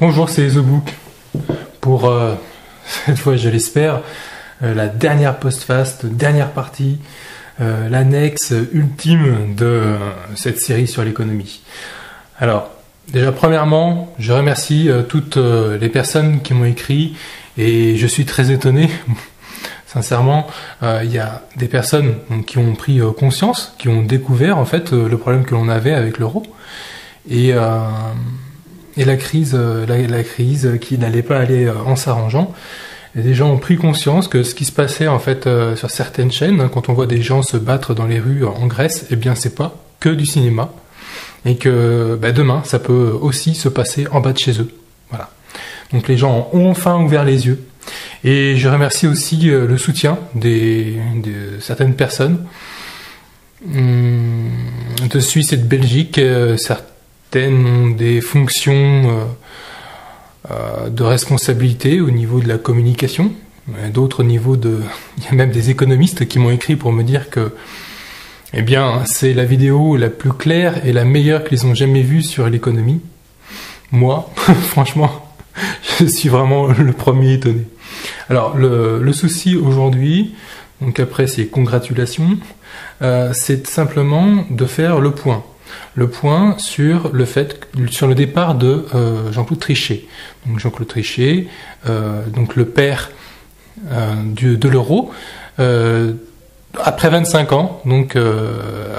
Bonjour, c'est The Book pour, cette fois je l'espère, la dernière post-fast, dernière partie, l'annexe ultime de cette série sur l'économie. Alors, déjà premièrement, je remercie toutes les personnes qui m'ont écrit et je suis très étonné. Sincèrement, il y a des personnes qui ont pris conscience, qui ont découvert en fait le problème que l'on avait avec l'euro et la crise qui n'allait pas aller en s'arrangeant. Et des gens ont pris conscience que ce qui se passait en fait sur certaines chaînes, quand on voit des gens se battre dans les rues en Grèce, eh bien c'est pas que du cinéma et que demain ça peut aussi se passer en bas de chez eux. Voilà. Donc les gens ont enfin ouvert les yeux. Et je remercie aussi le soutien de certaines personnes de Suisse et de Belgique. Certaines ont des fonctions de responsabilité au niveau de la communication, d'autres au niveau de... Il y a même des économistes qui m'ont écrit pour me dire que eh bien, c'est la vidéo la plus claire et la meilleure qu'ils ont jamais vue sur l'économie. Moi, franchement, je suis vraiment le premier étonné. Alors, le souci aujourd'hui, donc après ces congratulations, c'est simplement de faire le point. Le point sur le départ de Jean-Claude Trichet. Donc Jean-Claude Trichet, donc le père de l'euro, après 25 ans, donc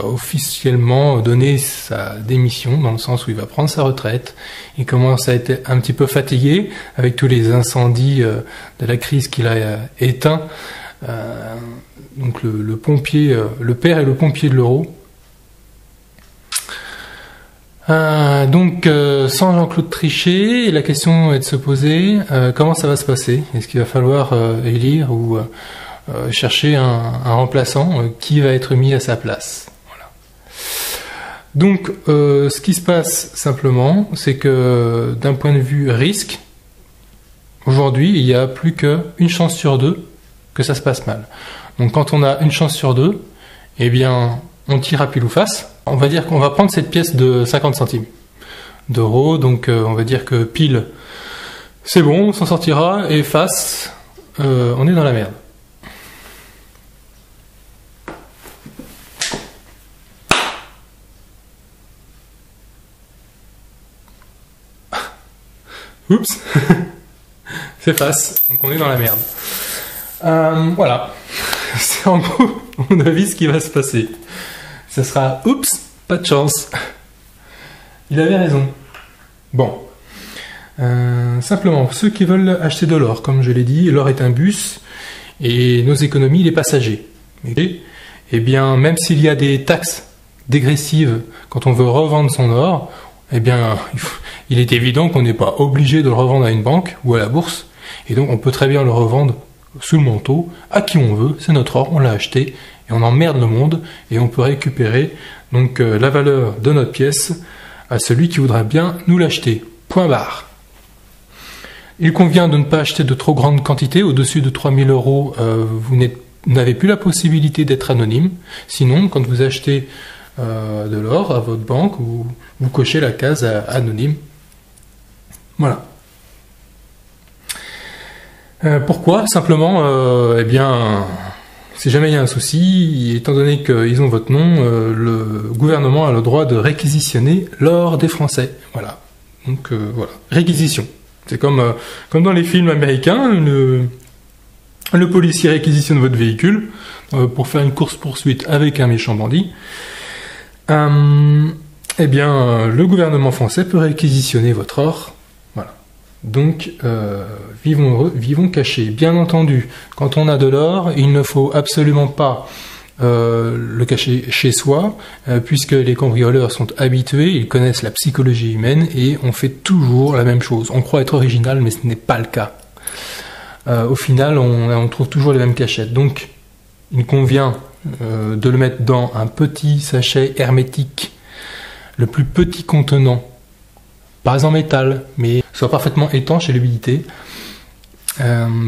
officiellement donné sa démission, dans le sens où il va prendre sa retraite. Il commence à être un petit peu fatigué avec tous les incendies de la crise qu'il a éteint. Donc le pompier, le père et le pompier de l'euro. Donc sans Jean-Claude Trichet, la question est de se poser comment ça va se passer. Est-ce qu'il va falloir élire ou chercher un remplaçant qui va être mis à sa place. Voilà. Donc ce qui se passe simplement, c'est que d'un point de vue risque, aujourd'hui il n'y a plus qu'une chance sur deux que ça se passe mal. Donc quand on a une chance sur deux, eh bien on tire à pile ou face. On va dire qu'on va prendre cette pièce de 50 centimes d'euros, donc on va dire que pile c'est bon, on s'en sortira, et face on est dans la merde. Oups, c'est face, donc on est dans la merde. Voilà, c'est en gros mon avis ce qui va se passer. Ça sera oups, pas de chance. Il avait raison. Bon, simplement, ceux qui veulent acheter de l'or, comme je l'ai dit, l'or est un bus et nos économies, les passagers. Et bien, même s'il y a des taxes dégressives quand on veut revendre son or, eh bien, il est évident qu'on n'est pas obligé de le revendre à une banque ou à la bourse, et donc on peut très bien le revendre sous le manteau à qui on veut. C'est notre or, on l'a acheté et on emmerde le monde, et on peut récupérer donc la valeur de notre pièce à celui qui voudra bien nous l'acheter. Point barre. Il convient de ne pas acheter de trop grandes quantités. Au-dessus de 3 000 €, vous n'avez plus la possibilité d'être anonyme. Sinon, quand vous achetez de l'or à votre banque, vous cochez la case anonyme. Voilà. Pourquoi? Simplement, eh bien, si jamais il y a un souci, étant donné qu'ils ont votre nom, le gouvernement a le droit de réquisitionner l'or des Français. Voilà. Donc voilà, réquisition. C'est comme dans les films américains, le policier réquisitionne votre véhicule pour faire une course-poursuite avec un méchant bandit. Eh bien, le gouvernement français peut réquisitionner votre or. Voilà. Donc, vivons heureux, vivons cachés. Bien entendu, quand on a de l'or, il ne faut absolument pas le cacher chez soi, puisque les cambrioleurs sont habitués, ils connaissent la psychologie humaine, et on fait toujours la même chose. On croit être original, mais ce n'est pas le cas. Au final, on trouve toujours les mêmes cachettes. Donc, il convient de le mettre dans un petit sachet hermétique, le plus petit contenant, pas en métal, mais soit parfaitement étanche à l'humidité,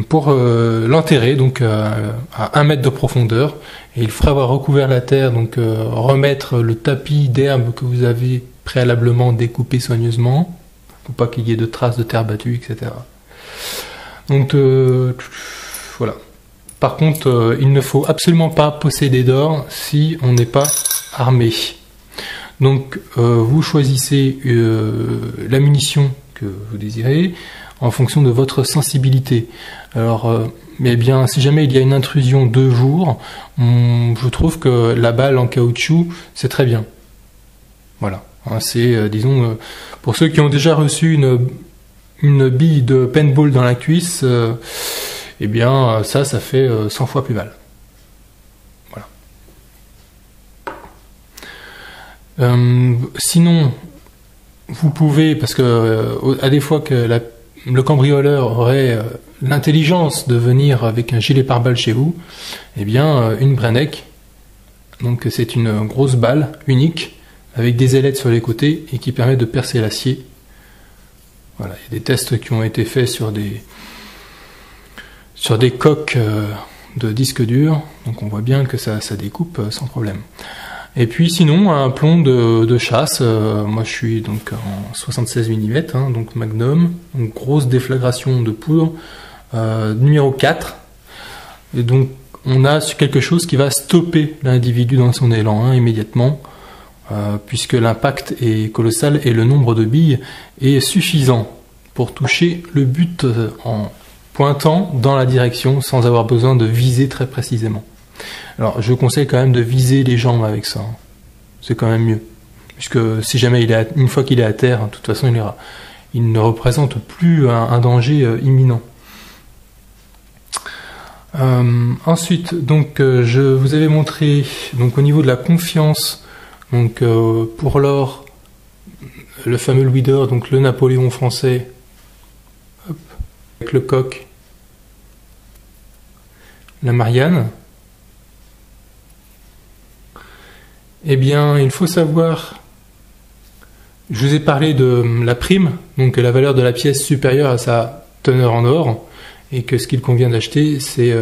pour l'enterrer donc à 1 mètre de profondeur, Et il faudra avoir recouvert la terre, donc remettre le tapis d'herbe que vous avez préalablement découpé soigneusement, pour pas qu'il y ait de traces de terre battue, etc. Donc voilà. Par contre, il ne faut absolument pas posséder d'or si on n'est pas armé. Donc vous choisissez la munition que vous désirez en fonction de votre sensibilité. Alors, eh bien, si jamais il y a une intrusion de jour, je trouve que la balle en caoutchouc, c'est très bien. Voilà. C'est, disons, pour ceux qui ont déjà reçu une bille de paintball dans la cuisse, eh bien, ça fait 100 fois plus mal. Voilà. Sinon, vous pouvez, parce que à des fois que le cambrioleur aurait l'intelligence de venir avec un gilet pare-balles chez vous, eh bien, une Brenneck, donc c'est une grosse balle unique avec des ailettes sur les côtés et qui permet de percer l'acier. Voilà, il y a des tests qui ont été faits sur des coques de disques durs, donc on voit bien que ça découpe sans problème. Et puis sinon, un plomb de chasse, moi je suis donc en 76 mm, hein, donc Magnum, une grosse déflagration de poudre, numéro 4, et donc on a quelque chose qui va stopper l'individu dans son élan hein, immédiatement, puisque l'impact est colossal et le nombre de billes est suffisant pour toucher le but en pointant dans la direction sans avoir besoin de viser très précisément. Alors je conseille quand même de viser les jambes avec ça, hein. C'est quand même mieux, puisque si jamais une fois qu'il est à terre, de toute façon il ne représente plus un danger imminent. Ensuite, donc je vous avais montré donc au niveau de la confiance, donc pour l'or, le fameux Louis d'or, donc le Napoléon français, hop, avec le coq, la Marianne. Eh bien, il faut savoir, je vous ai parlé de la prime, donc la valeur de la pièce supérieure à sa teneur en or, et que ce qu'il convient d'acheter, c'est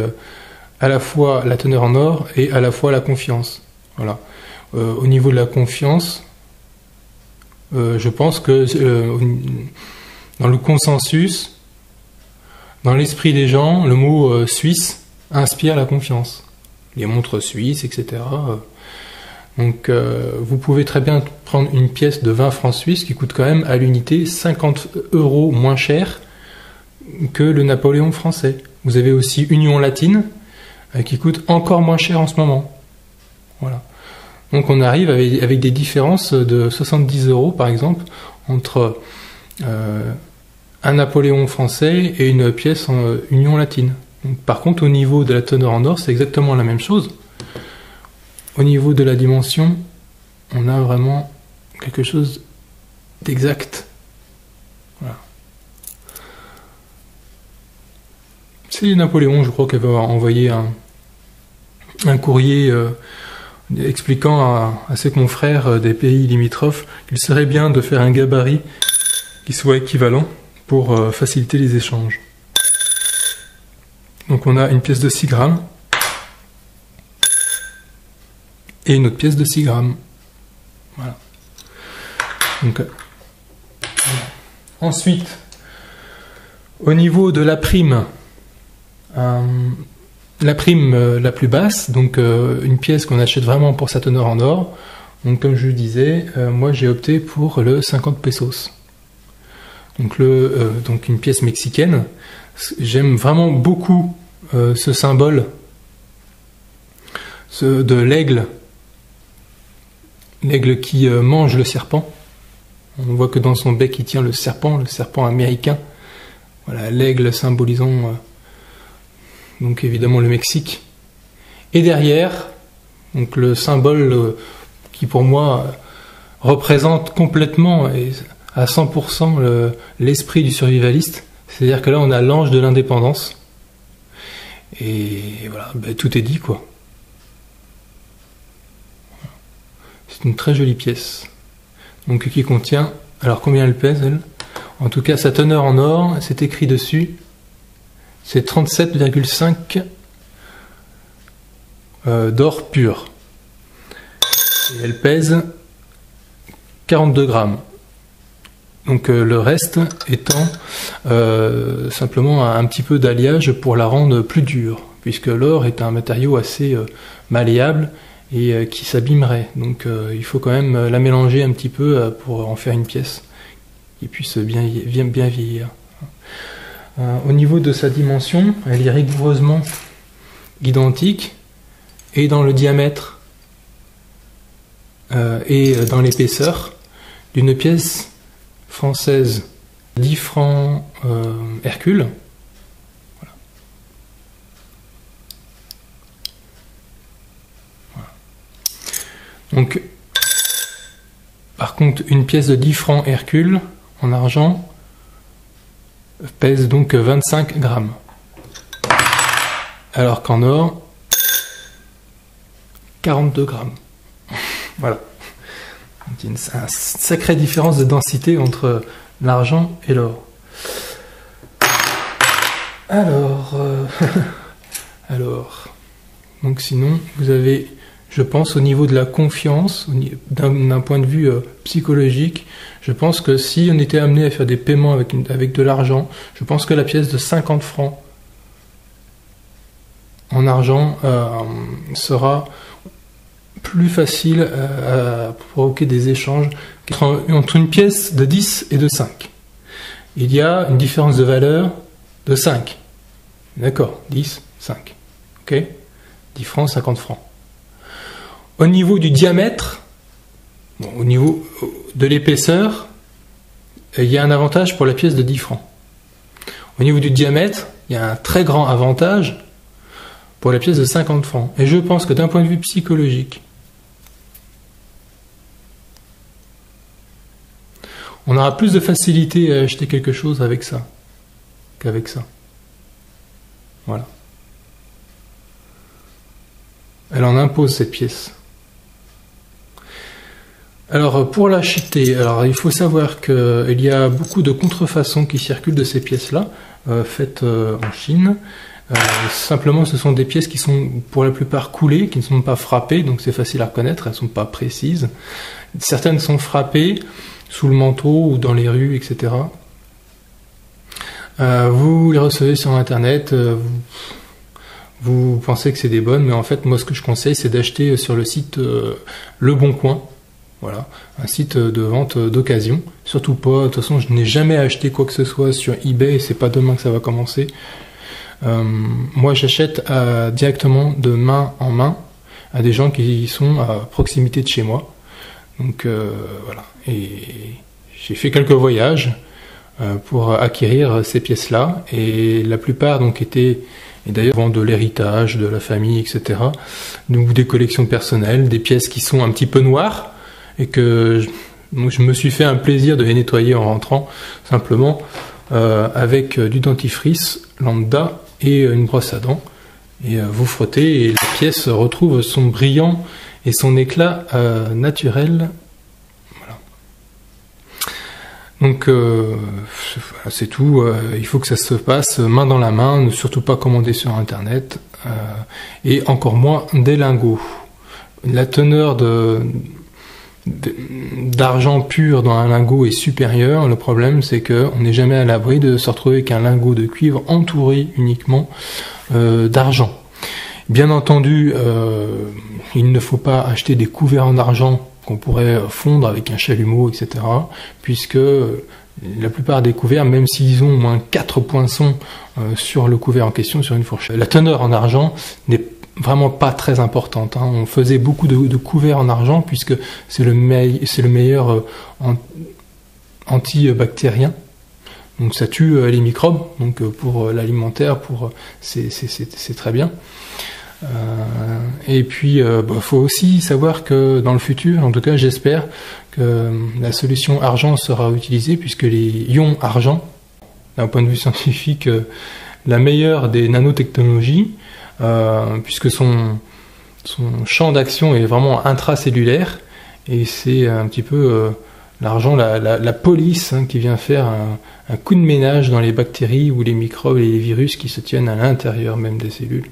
à la fois la teneur en or et à la fois la confiance. Voilà. Au niveau de la confiance, je pense que dans le consensus, dans l'esprit des gens, le mot suisse inspire la confiance. Les montres suisses, etc. Donc vous pouvez très bien prendre une pièce de 20 francs suisses qui coûte quand même à l'unité 50 € moins cher que le Napoléon français. Vous avez aussi Union latine qui coûte encore moins cher en ce moment. Voilà. Donc on arrive avec des différences de 70 € par exemple entre un Napoléon français et une pièce en Union latine. Donc, par contre au niveau de la teneur en or c'est exactement la même chose. Au niveau de la dimension, on a vraiment quelque chose d'exact. Voilà. C'est Napoléon, je crois, qui avait envoyé un courrier expliquant à ses confrères des pays limitrophes qu'il serait bien de faire un gabarit qui soit équivalent pour faciliter les échanges. Donc on a une pièce de 6 grammes. Et une autre pièce de 6 grammes. Voilà. Donc, ensuite, au niveau de la prime la plus basse, donc une pièce qu'on achète vraiment pour sa teneur en or, donc comme je le disais, moi j'ai opté pour le 50 pesos. Donc, donc une pièce mexicaine. J'aime vraiment beaucoup ce symbole de l'aigle. L'aigle qui mange le serpent. On voit que dans son bec il tient le serpent américain. Voilà, l'aigle symbolisant donc évidemment le Mexique. Et derrière, donc le symbole qui pour moi représente complètement et à 100% l'esprit du survivaliste. C'est-à-dire que là on a l'ange de l'indépendance. Et voilà, ben, tout est dit quoi. C'est une très jolie pièce. Donc qui contient, alors combien elle pèse elle? En tout cas sa teneur en or, c'est écrit dessus, c'est 37,5 d'or pur. Et elle pèse 42 grammes. Donc le reste étant simplement un petit peu d'alliage pour la rendre plus dure, puisque l'or est un matériau assez malléable et qui s'abîmerait. Donc il faut quand même la mélanger un petit peu pour en faire une pièce qui puisse bien vieillir. Au niveau de sa dimension, elle est rigoureusement identique, et dans le diamètre et dans l'épaisseur d'une pièce française 10 francs Hercule. Voilà. Voilà. Donc, par contre, une pièce de 10 francs Hercule en argent pèse donc 25 grammes. Alors qu'en or, 42 grammes. Voilà. Il y a une sacrée différence de densité entre l'argent et l'or. Alors, donc sinon, vous avez, je pense, au niveau de la confiance, d'un point de vue psychologique, je pense que si on était amené à faire des paiements avec de l'argent, je pense que la pièce de 50 francs en argent sera plus facile à provoquer des échanges entre une pièce de 10 et de 5. Il y a une différence de valeur de 5. D'accord, 10, 5. Ok, 10 francs, 50 francs. Au niveau du diamètre, bon, au niveau de l'épaisseur, il y a un avantage pour la pièce de 10 francs. Au niveau du diamètre, il y a un très grand avantage pour la pièce de 50 francs. Et je pense que d'un point de vue psychologique, on aura plus de facilité à acheter quelque chose avec ça qu'avec ça. Voilà. Elle en impose cette pièce. Alors pour l'acheter, alors il faut savoir qu'il y a beaucoup de contrefaçons qui circulent de ces pièces-là, faites en Chine. Simplement, ce sont des pièces qui sont pour la plupart coulées, qui ne sont pas frappées, donc c'est facile à reconnaître, elles ne sont pas précises. Certaines sont frappées sous le manteau ou dans les rues, etc. Vous les recevez sur Internet, vous pensez que c'est des bonnes, mais en fait, moi, ce que je conseille, c'est d'acheter sur le site Le Bon Coin. Voilà, un site de vente d'occasion. Surtout pas, de toute façon, je n'ai jamais acheté quoi que ce soit sur eBay, c'est pas demain que ça va commencer. Moi, j'achète directement de main en main à des gens qui sont à proximité de chez moi. Donc voilà, et j'ai fait quelques voyages pour acquérir ces pièces-là, et la plupart donc étaient, et d'ailleurs de l'héritage, de la famille, etc. Donc des collections personnelles, des pièces qui sont un petit peu noires, et que je me suis fait un plaisir de les nettoyer en rentrant, simplement avec du dentifrice lambda et une brosse à dents, et vous frottez, et la pièce retrouve son brillant et son éclat naturel. Voilà. Donc c'est tout. Il faut que ça se passe main dans la main, ne surtout pas commander sur Internet, et encore moins des lingots. La teneur d'argent pur dans un lingot est supérieure. Le problème, c'est qu'on n'est jamais à l'abri de se retrouver avec un lingot de cuivre entouré uniquement d'argent. Bien entendu, il ne faut pas acheter des couverts en argent qu'on pourrait fondre avec un chalumeau, etc. Puisque la plupart des couverts, même s'ils ont au moins 4 poinçons sur le couvert en question, sur une fourchette, la teneur en argent n'est vraiment pas très importante. Hein. On faisait beaucoup de couverts en argent puisque c'est le meilleur antibactérien. Donc ça tue les microbes. Donc pour l'alimentaire, c'est très bien. Et puis faut aussi savoir que dans le futur, en tout cas j'espère que la solution argent sera utilisée, puisque les ions argent, d'un point de vue scientifique, la meilleure des nanotechnologies, puisque son champ d'action est vraiment intracellulaire, et c'est un petit peu l'argent, la police, hein, qui vient faire un coup de ménage dans les bactéries ou les microbes et les virus qui se tiennent à l'intérieur même des cellules.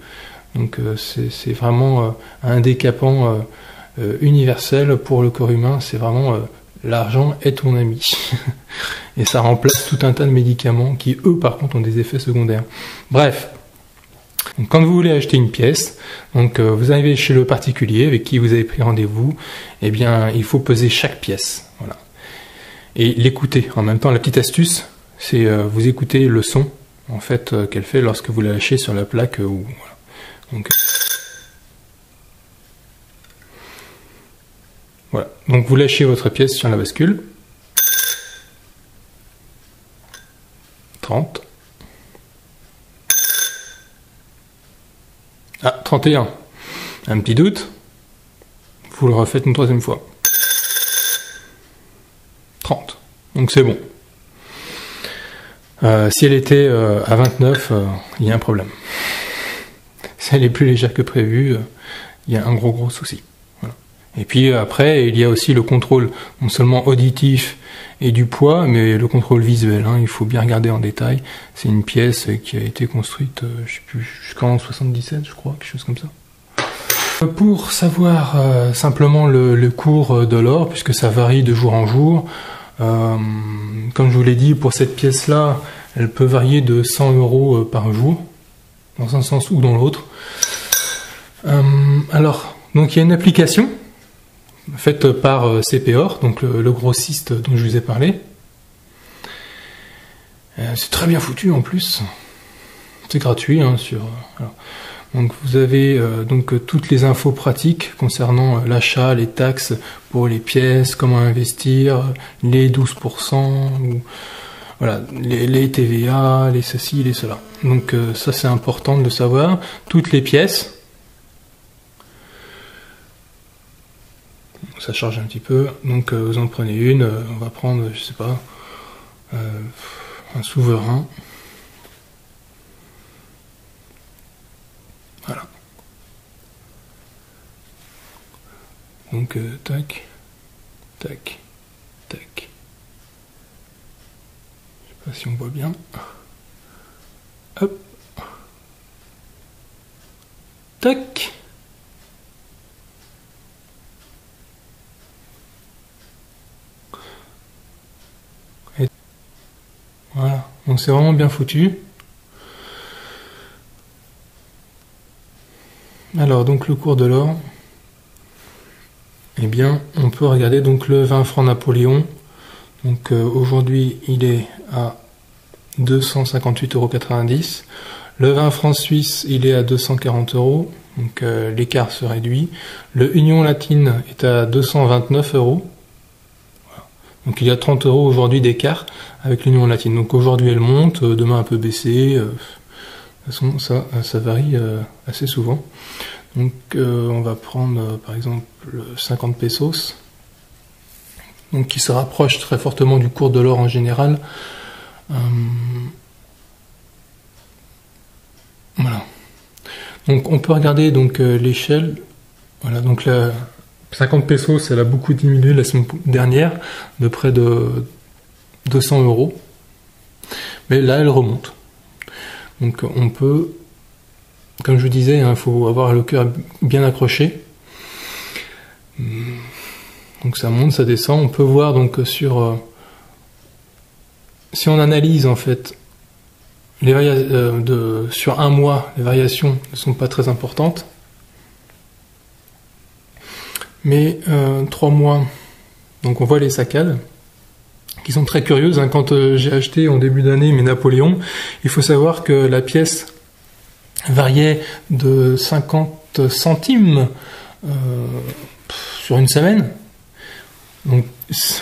Donc c'est vraiment un handicapant universel pour le corps humain, c'est vraiment l'argent est ton ami. Et ça remplace tout un tas de médicaments qui, eux, par contre, ont des effets secondaires. Bref, donc, quand vous voulez acheter une pièce, donc vous arrivez chez le particulier avec qui vous avez pris rendez-vous, eh bien, il faut peser chaque pièce. Voilà. Et l'écouter. En même temps, la petite astuce, c'est vous écoutez le son en fait qu'elle fait lorsque vous la lâchez sur la plaque. Voilà. Donc, voilà. Donc vous lâchez votre pièce sur la bascule. 30. Ah, 31. Un petit doute. Vous le refaites une troisième fois. 30. Donc c'est bon. Si elle était à 29, il y a un problème. Si elle est plus légère que prévu, il y a un gros souci. Voilà. Et puis après, il y a aussi le contrôle, non seulement auditif et du poids, mais le contrôle visuel. Hein, il faut bien regarder en détail. C'est une pièce qui a été construite, je sais plus, jusqu'en 77, je crois, quelque chose comme ça. Pour savoir simplement le cours de l'or, puisque ça varie de jour en jour, comme je vous l'ai dit, pour cette pièce-là, elle peut varier de 100 € par jour, dans un sens ou dans l'autre. Alors, donc il y a une application faite par CPOR, donc le grossiste dont je vous ai parlé. C'est très bien foutu en plus. C'est gratuit. Hein, alors. Donc vous avez donc toutes les infos pratiques concernant l'achat, les taxes pour les pièces, comment investir, les 12%, ou, voilà, les TVA, les ceci, les cela. Donc ça c'est important de le savoir. Toutes les pièces. Ça charge un petit peu. Donc vous en prenez une. On va prendre, je sais pas, un souverain. Voilà. Donc, tac, tac, tac. Je sais pas si on voit bien. Hop. Tac. Et voilà. Donc c'est vraiment bien foutu. Alors, donc le cours de l'or, eh bien, on peut regarder donc le 20 francs Napoléon. Donc aujourd'hui, il est à 258,90 €. Le 20 francs suisse, il est à 240 €. Donc l'écart se réduit. Le Union latine est à 229 €. Voilà. Donc il y a 30 € aujourd'hui d'écart avec l'Union latine. Donc aujourd'hui, elle monte, demain un peu baissé. De toute façon, ça varie assez souvent. Donc on va prendre par exemple 50 pesos, donc qui se rapproche très fortement du cours de l'or en général. Voilà. Donc on peut regarder donc l'échelle. Voilà, donc la 50 pesos, elle a beaucoup diminué la semaine dernière, de près de 200 €. Mais là, elle remonte. Donc on peut, comme je vous disais, il faut avoir le cœur bien accroché. Donc ça monte, ça descend. On peut voir donc sur, si on analyse en fait sur un mois, les variations ne sont pas très importantes. Mais 3 mois, donc on voit les saccades qui sont très curieuses. Hein. Quand j'ai acheté en début d'année mes Napoléons, il faut savoir que la pièce variait de 50 centimes sur une semaine. Donc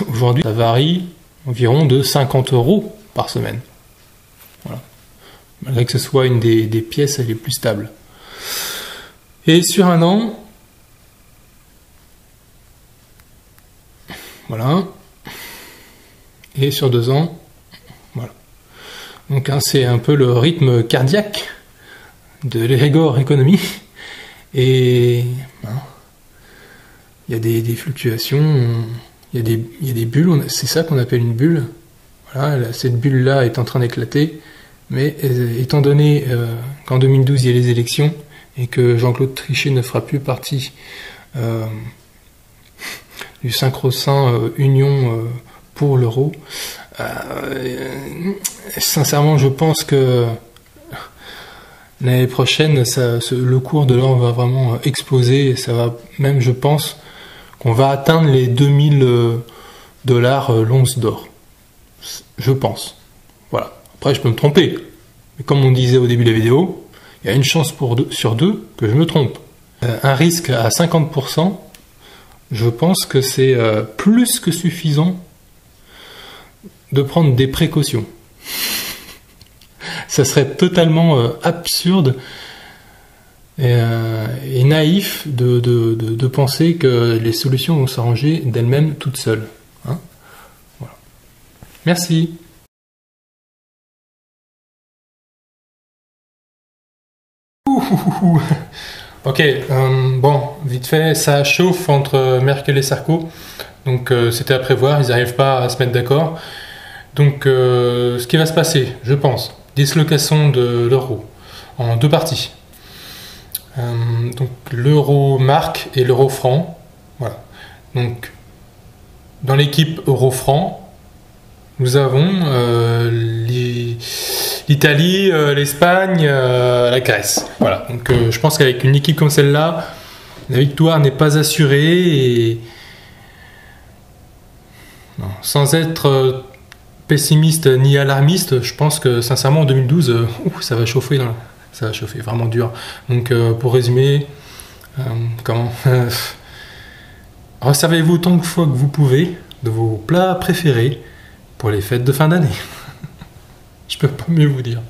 aujourd'hui, ça varie environ de 50 € par semaine. Voilà. Malgré que ce soit une des pièces les plus stables. Et sur un an, voilà. Et sur 2 ans, voilà. Donc hein, c'est un peu le rythme cardiaque de l'Egregor Economy. Et hein, il y a des fluctuations, il y a des bulles, c'est ça qu'on appelle une bulle. Voilà, cette bulle-là est en train d'éclater, mais étant donné qu'en 2012 il y a les élections, et que Jean-Claude Trichet ne fera plus partie du sacro-saint Union pour l'euro, sincèrement, je pense que l'année prochaine, le cours de l'or va vraiment exploser. Et ça va même, je pense, qu'on va atteindre les 2000 dollars l'once d'or. Je pense. Voilà. Après, je peux me tromper. Mais comme on disait au début de la vidéo, il y a une chance sur deux que je me trompe. Un risque à 50%, je pense que c'est plus que suffisant de prendre des précautions. Ça serait totalement absurde et naïf de penser que les solutions vont s'arranger d'elles-mêmes toutes seules. Hein, voilà. Merci. Ok, bon, vite fait, ça chauffe entre Merkel et Sarko, donc c'était à prévoir, ils n'arrivent pas à se mettre d'accord. Donc ce qui va se passer, je pense, dislocation de l'euro en deux parties. Donc l'euro marque et l'euro franc. Voilà. Donc dans l'équipe euro franc, nous avons l'Italie, l'Espagne, la Grèce. Voilà. Donc je pense qu'avec une équipe comme celle-là, la victoire n'est pas assurée et non, sans être pessimiste ni alarmiste, je pense que sincèrement en 2012, ça va chauffer, ça va chauffer vraiment dur. Donc pour résumer, resservez-vous autant de fois que vous pouvez de vos plats préférés pour les fêtes de fin d'année. Je peux pas mieux vous dire.